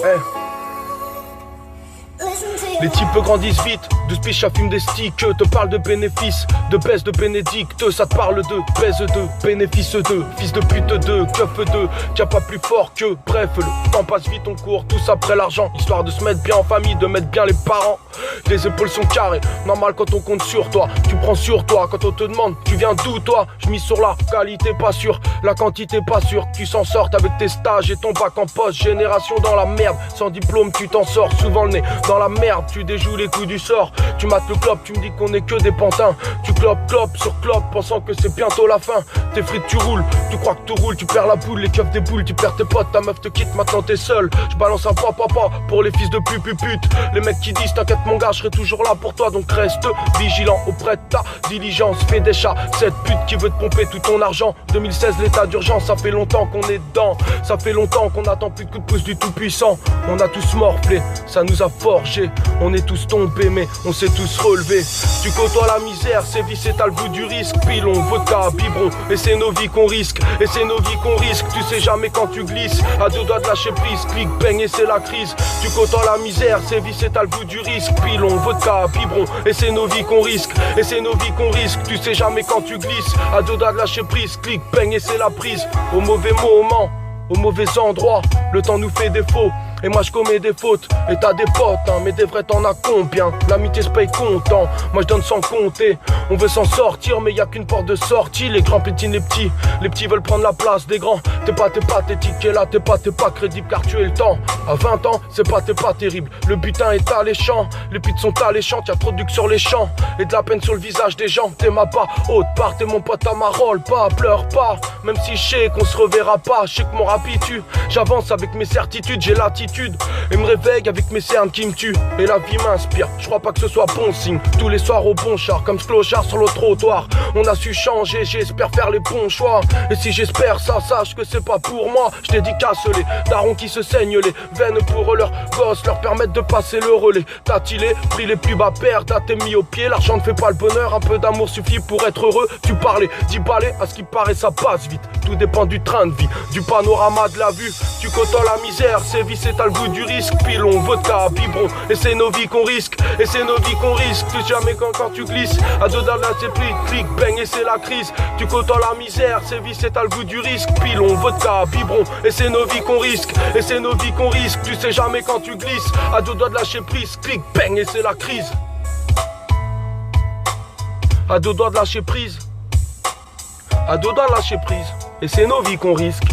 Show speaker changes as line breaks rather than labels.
Hey. Les types grandissent vite, de speech à fume des sticks, te parle de bénéfices, de baisse de bénédicte, ça te parle de baise de bénéfice de, fils de pute de, keuf de, t'as pas plus fort que, bref, le temps passe vite, on court tous après l'argent, histoire de se mettre bien en famille, de mettre bien les parents, les épaules sont carrées, normal quand on compte sur toi, tu prends sur toi, quand on te demande, tu viens d'où toi, je mise sur la qualité pas sûre, la quantité pas sûre, tu s'en sortes avec tes stages et ton bac en poste, génération dans la merde, sans diplôme tu t'en sors, souvent le nez dans la merde, tu déjoues les coups du sort, tu mates le clope, tu me dis qu'on est que des pantins, tu clopes sur clope, pensant que c'est bientôt la fin, tes frites tu roules, tu crois que tu roules, tu perds la boule, les keufs des boules, tu perds tes potes, ta meuf te quitte, maintenant t'es seul, je balance un papa pour les fils de pute, les mecs qui disent t'inquiète mon gars, je serai toujours là pour toi, donc reste vigilant auprès de ta diligence, fais des chats, cette pute qui veut te pomper tout ton argent, 2016 l'état d'urgence, ça fait longtemps qu'on est dedans, ça fait longtemps qu'on attend plus de coups de pouce du tout puissant, on a tous morflé, ça nous a forgé, on est tous tombés mais on s'est tous relevés, tu côtoies la misère, c'est vie, c'est à le goût du risque, pilon, vodka, biberon, et c'est nos vies qu'on risque, et c'est nos vies qu'on risque, tu sais jamais quand tu glisses, à deux doigts de lâcher prise, clic, bang et c'est la crise, tu côtoies la misère, c'est vie, c'est à le goût du risque, pilon, vodka, biberon, et c'est nos vies qu'on risque, et c'est nos vies qu'on risque, tu sais jamais quand tu glisses, à deux doigts de lâcher prise, clic, bang et c'est la prise, au mauvais moment, au mauvais endroit, le temps nous fait défaut. Et moi je commets des fautes, et t'as des potes, hein, mais des vrais t'en as combien? L'amitié se paye content, moi je donne sans compter. On veut s'en sortir, mais y a qu'une porte de sortie. Les grands piétinent les petits veulent prendre la place des grands. T'es pathétique, et là t'es pas crédible car tu es le temps. À 20 ans, c'est pas terrible, le butin est alléchant. Les putes sont alléchantes, y'a trop de ducs sur les champs. Et de la peine sur le visage des gens, t'es ma pas haute part, t'es mon pote à ma rôle pas, pleure pas. Même si je sais qu'on se reverra pas, je sais que mon rap tue. J'avance avec mes certitudes, j'ai l'attitude. Et me réveille avec mes cernes qui me tuent. Et la vie m'inspire, je crois pas que ce soit bon signe. Tous les soirs au bon char, comme ce clochard sur le trottoir. On a su changer, j'espère faire les bons choix. Et si j'espère ça, sache que c'est pas pour moi. Je dédicace les darons qui se saignent les veines pour leurs gosses, leur permettre de passer le relais. T'as-t-il pris les plus bas pères, t'as t'es mis au pied. L'argent ne fait pas le bonheur, un peu d'amour suffit pour être heureux. Tu parlais, 10 balais, à ce qui paraît ça passe vite. Tout dépend du train de vie, du panorama de la vue. Tu côtoies la misère, c'est vie, c'est à le goût du risque, pilon, vodka, biberon, et c'est nos vies qu'on risque, et c'est nos vies qu'on risque, tu sais jamais quand tu glisses, à deux dames là c'est pris, clic, bang et c'est la crise, tu côtoies la misère, c'est vie, c'est à le goût du risque, pilon, vodka, biberon, et c'est nos vies qu'on risque, et c'est nos vies qu'on risque, tu sais jamais quand tu glisses, à deux doigts de lâcher prise, clic, bang et c'est la crise, à deux doigts de lâcher prise, à deux doigts de lâcher prise, et c'est nos vies qu'on risque.